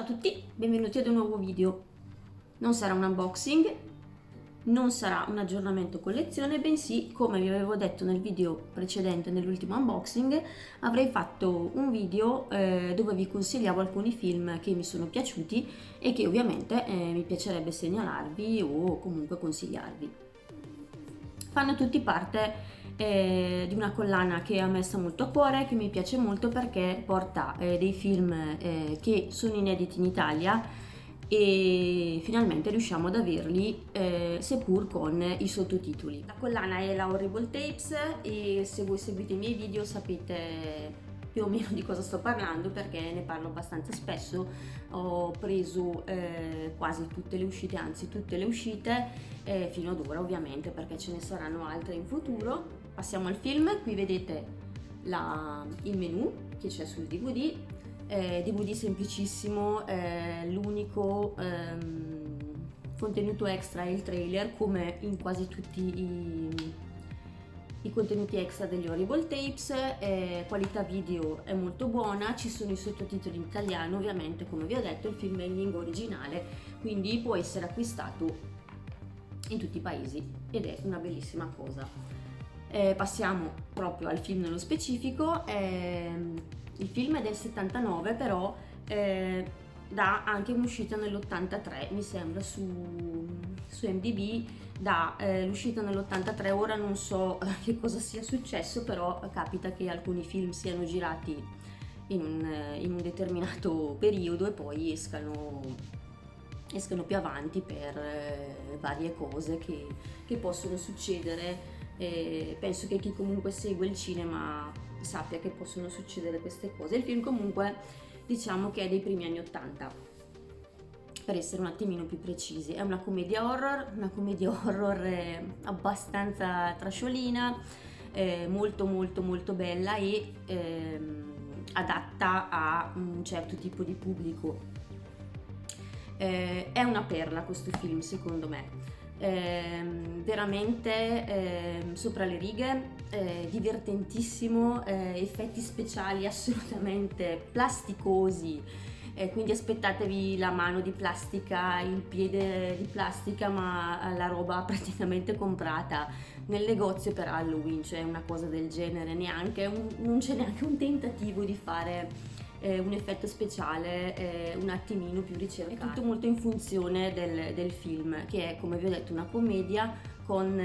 tutti, benvenuti ad un nuovo video. Non sarà un unboxing, non sarà un aggiornamento collezione, bensì, come vi avevo detto nel video precedente, nell'ultimo unboxing, avrei fatto un video dove vi consigliavo alcuni film che mi sono piaciuti e che ovviamente mi piacerebbe segnalarvi o comunque consigliarvi. Fanno tutti parte di una collana che a me sta molto a cuore, che mi piace molto perché porta dei film che sono inediti in Italia e finalmente riusciamo ad averli seppur con i sottotitoli. La collana è la Horrible Tapes e se voi seguite i miei video sapete più o meno di cosa sto parlando perché ne parlo abbastanza spesso. Ho preso quasi tutte le uscite, anzi tutte le uscite fino ad ora, ovviamente, perché ce ne saranno altre in futuro. Passiamo al film. Qui vedete il menu che c'è sul DVD. DVD semplicissimo, l'unico contenuto extra è il trailer, come in quasi tutti i contenuti extra degli Horrible Tapes. Qualità video è molto buona, ci sono i sottotitoli in italiano, ovviamente, come vi ho detto il film è in lingua originale, quindi può essere acquistato in tutti i paesi ed è una bellissima cosa. Passiamo proprio al film nello specifico. Il film è del 79, però dà anche un'uscita nell'83, mi sembra, su IMDb dà l'uscita nell'83. Ora non so che cosa sia successo, però capita che alcuni film siano girati in un determinato periodo e poi escano più avanti per varie cose che possono succedere. Penso che chi comunque segue il cinema sappia che possono succedere queste cose. Il film comunque diciamo che è dei primi anni 80, per essere un attimino più precisi. È una commedia horror abbastanza trasciolina, molto molto molto bella e adatta a un certo tipo di pubblico. È una perla questo film, secondo me. Veramente sopra le righe, divertentissimo, effetti speciali assolutamente plasticosi, quindi aspettatevi la mano di plastica, il piede di plastica, ma la roba praticamente comprata nel negozio per Halloween, cioè una cosa del genere. Non c'è neanche un tentativo di fare un effetto speciale un attimino più ricercato. È tutto molto in funzione del film, che è, come vi ho detto, una commedia con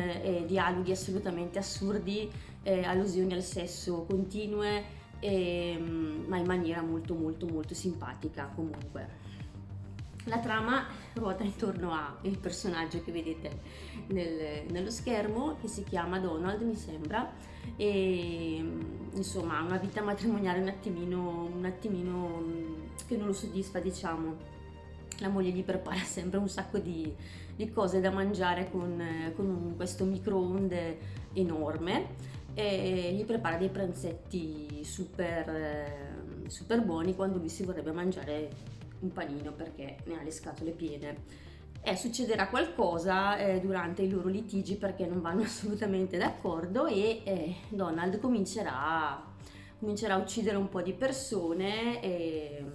dialoghi assolutamente assurdi, allusioni al sesso continue, ma in maniera molto molto molto simpatica. Comunque la trama ruota intorno al personaggio che vedete nello schermo, che si chiama Donald, mi sembra, e insomma ha una vita matrimoniale un attimino che non lo soddisfa, diciamo. La moglie gli prepara sempre un sacco di cose da mangiare con questo microonde enorme, e gli prepara dei pranzetti super buoni quando lui si vorrebbe mangiare un panino perché ne ha le scatole piene. Succederà qualcosa durante i loro litigi perché non vanno assolutamente d'accordo e Donald comincerà a uccidere un po' di persone e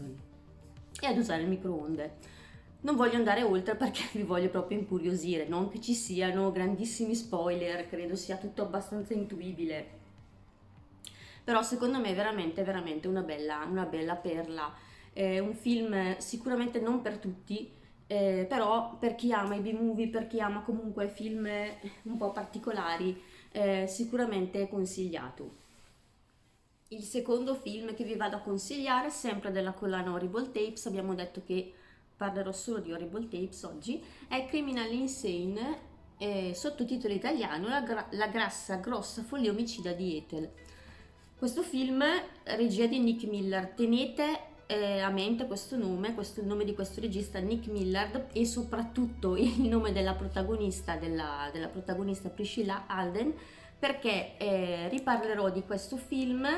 ad usare il microonde. Non voglio andare oltre perché vi voglio proprio incuriosire, non che ci siano grandissimi spoiler, credo sia tutto abbastanza intuibile, però secondo me è veramente veramente una bella perla. Un film sicuramente non per tutti, però per chi ama i B-movie, per chi ama comunque film un po' particolari, sicuramente consigliato. Il secondo film che vi vado a consigliare, sempre della collana Horrible Tapes, abbiamo detto che parlerò solo di Horrible Tapes oggi, è Criminal Insane, sottotitolo italiano La grassa grossa follia omicida di Ethel. Questo film, regia di Nick Miller. Tenete a mente questo nome il nome di questo regista, Nick Miller, e soprattutto il nome della protagonista Priscilla Alden, perché riparlerò di questo film,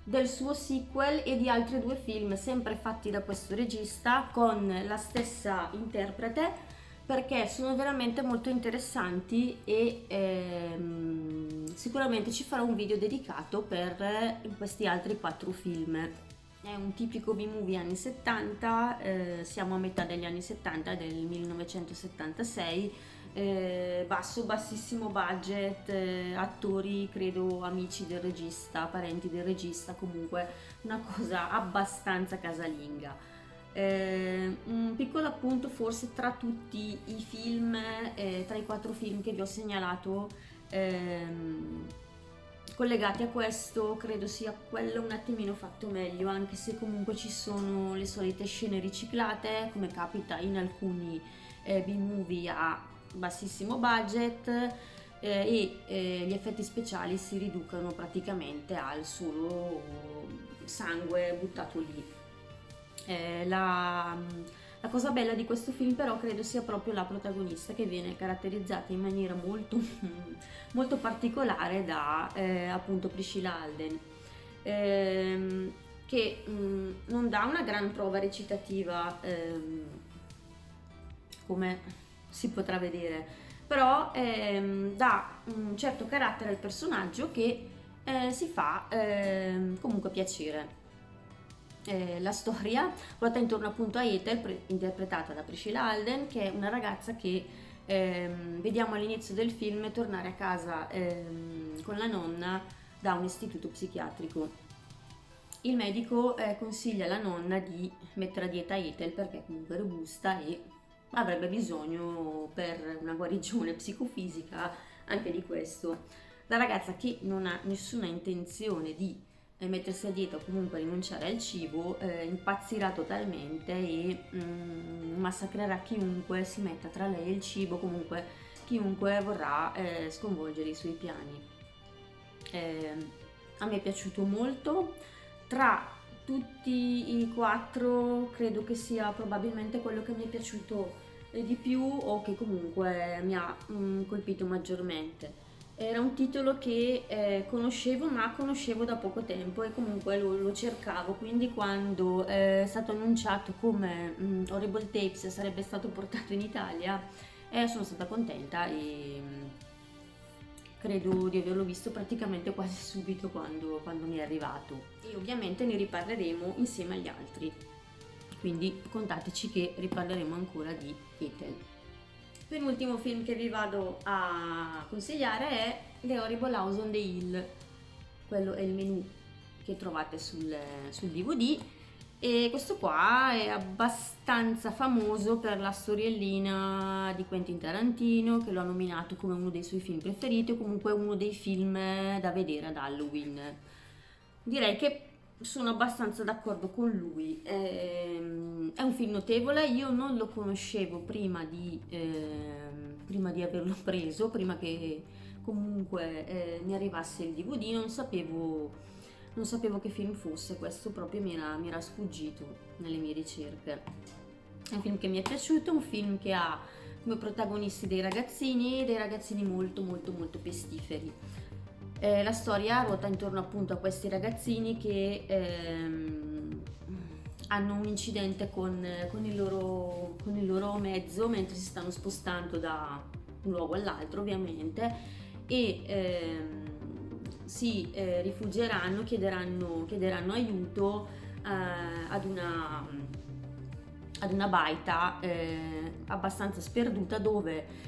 del suo sequel e di altri due film sempre fatti da questo regista con la stessa interprete, perché sono veramente molto interessanti e sicuramente ci farò un video dedicato per questi altri 4 film. è un tipico B-movie anni 70, siamo a metà degli anni 70, del 1976, bassissimo budget, attori credo amici del regista, parenti del regista, comunque una cosa abbastanza casalinga. Un piccolo appunto forse tra tutti i film, tra i 4 film che vi ho segnalato, collegati a questo, credo sia quello un attimino fatto meglio, anche se comunque ci sono le solite scene riciclate, come capita in alcuni B-movie a bassissimo budget, gli effetti speciali si riducono praticamente al solo sangue buttato lì. La cosa bella di questo film però credo sia proprio la protagonista, che viene caratterizzata in maniera molto, molto particolare da appunto Priscilla Alden, che non dà una gran prova recitativa, come si potrà vedere, però dà un certo carattere al personaggio che si fa comunque piacere. La storia ruota intorno appunto a Ethel, interpretata da Priscilla Alden, che è una ragazza che vediamo all'inizio del film tornare a casa con la nonna da un istituto psichiatrico. Il medico consiglia alla nonna di mettere a dieta Ethel perché comunque è robusta e avrebbe bisogno per una guarigione psicofisica anche di questo. La ragazza, che non ha nessuna intenzione di mettersi a dieta o comunque rinunciare al cibo, impazzirà totalmente e massacrerà chiunque si metta tra lei e il cibo, comunque chiunque vorrà sconvolgere i suoi piani. A me è piaciuto molto. Tra tutti i 4 credo che sia probabilmente quello che mi è piaciuto di più, o che comunque mi ha colpito maggiormente. Era un titolo che conoscevo, ma conoscevo da poco tempo e comunque lo cercavo, quindi quando è stato annunciato come Horrible Tapes sarebbe stato portato in Italia, sono stata contenta e credo di averlo visto praticamente quasi subito quando mi è arrivato. E ovviamente ne riparleremo insieme agli altri, quindi contateci che riparleremo ancora di Ethel. Penultimo film che vi vado a consigliare è The Horrible House on the Hill. Quello è il menu che trovate sul DVD, e questo qua è abbastanza famoso per la storiellina di Quentin Tarantino, che lo ha nominato come uno dei suoi film preferiti, o comunque uno dei film da vedere ad Halloween. Direi che sono abbastanza d'accordo con lui. È un film notevole, io non lo conoscevo prima di averlo preso, prima che comunque mi arrivasse il DVD, non sapevo che film fosse, questo proprio mi era sfuggito nelle mie ricerche. È un film che mi è piaciuto, un film che ha come protagonisti dei ragazzini molto molto molto pestiferi. La storia ruota intorno appunto a questi ragazzini che hanno un incidente con il loro mezzo mentre si stanno spostando da un luogo all'altro, ovviamente, e si rifugieranno, chiederanno aiuto ad una baita abbastanza sperduta, dove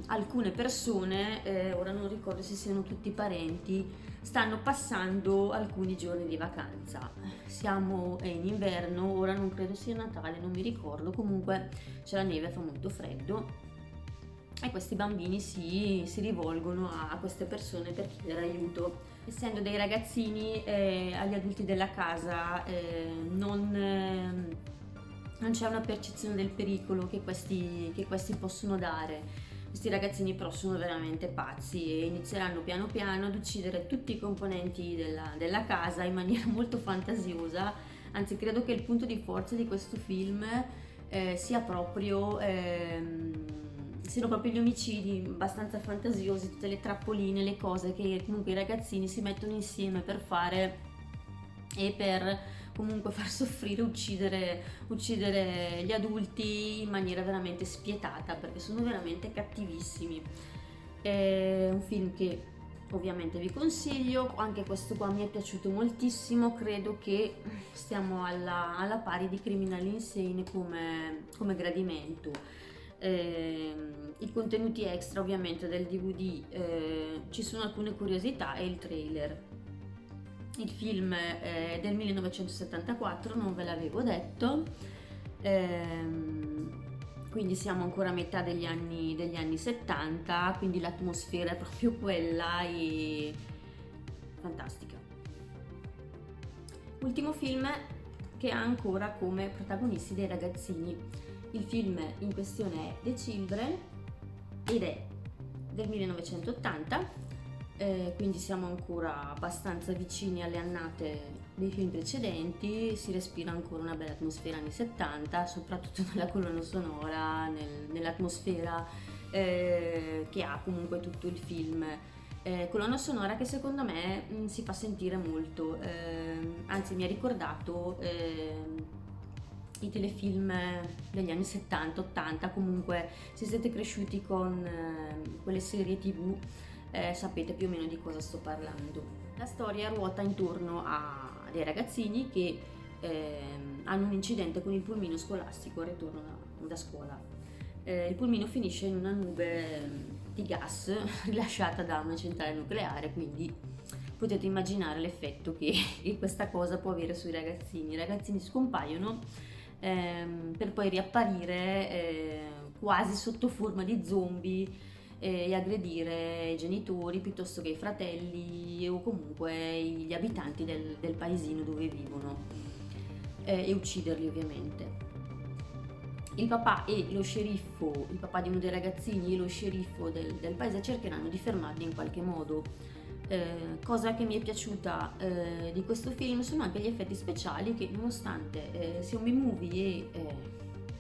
alcune persone, ora non ricordo se siano tutti parenti, stanno passando alcuni giorni di vacanza. Siamo in inverno, ora non credo sia Natale, non mi ricordo, comunque c'è la neve, fa molto freddo, e questi bambini si rivolgono a queste persone per chiedere aiuto. Essendo dei ragazzini, agli adulti della casa non c'è una percezione del pericolo che questi possono dare. Questi ragazzini però sono veramente pazzi e inizieranno piano piano ad uccidere tutti i componenti della casa in maniera molto fantasiosa. Anzi, credo che il punto di forza di questo film siano proprio gli omicidi abbastanza fantasiosi, tutte le trappoline, le cose che comunque i ragazzini si mettono insieme per fare e per comunque far soffrire, uccidere gli adulti in maniera veramente spietata, perché sono veramente cattivissimi. È un film che ovviamente vi consiglio. Anche questo qua mi è piaciuto moltissimo, credo che stiamo alla pari di Criminal Insane come gradimento. I contenuti extra ovviamente del DVD, ci sono alcune curiosità e il trailer. Il film è del 1974, non ve l'avevo detto, quindi siamo ancora a metà degli anni 70, quindi l'atmosfera è proprio quella e fantastica. Ultimo film che ha ancora come protagonisti dei ragazzini. Il film in questione è The Children ed è del 1980, quindi siamo ancora abbastanza vicini alle annate dei film precedenti. Si respira ancora una bella atmosfera anni 70, soprattutto nella colonna sonora, nell'atmosfera che ha comunque tutto il film. Colonna sonora che secondo me si fa sentire molto, anzi mi ha ricordato i telefilm degli anni 70-80. Comunque se siete cresciuti con quelle serie TV, sapete più o meno di cosa sto parlando. La storia ruota intorno a dei ragazzini che hanno un incidente con il pulmino scolastico al ritorno da scuola. Il pulmino finisce in una nube di gas rilasciata da una centrale nucleare, quindi potete immaginare l'effetto che questa cosa può avere sui ragazzini. I ragazzini scompaiono per poi riapparire quasi sotto forma di zombie e aggredire i genitori piuttosto che i fratelli o comunque gli abitanti del paesino dove vivono, e ucciderli ovviamente. Il papà e lo sceriffo, il papà di uno dei ragazzini e lo sceriffo del paese cercheranno di fermarli in qualche modo. Cosa che mi è piaciuta di questo film sono anche gli effetti speciali, che nonostante sia un B-movie e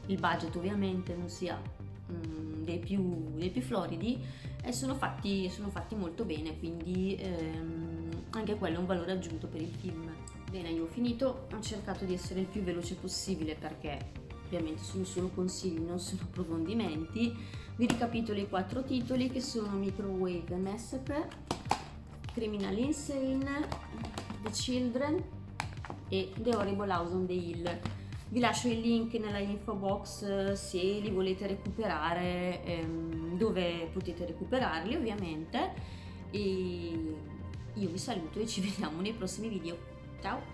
il budget ovviamente non sia dei più floridi, sono fatti molto bene, quindi anche quello è un valore aggiunto per il film. Bene, io ho finito, ho cercato di essere il più veloce possibile perché ovviamente sono solo consigli, non sono approfondimenti. Vi ricapitolo i 4 titoli che sono Microwave Massacre, Criminal Insane, The Children e The Horrible House on the Hill. Vi lascio il link nella info box se li volete recuperare, dove potete recuperarli ovviamente, e io vi saluto e ci vediamo nei prossimi video. Ciao!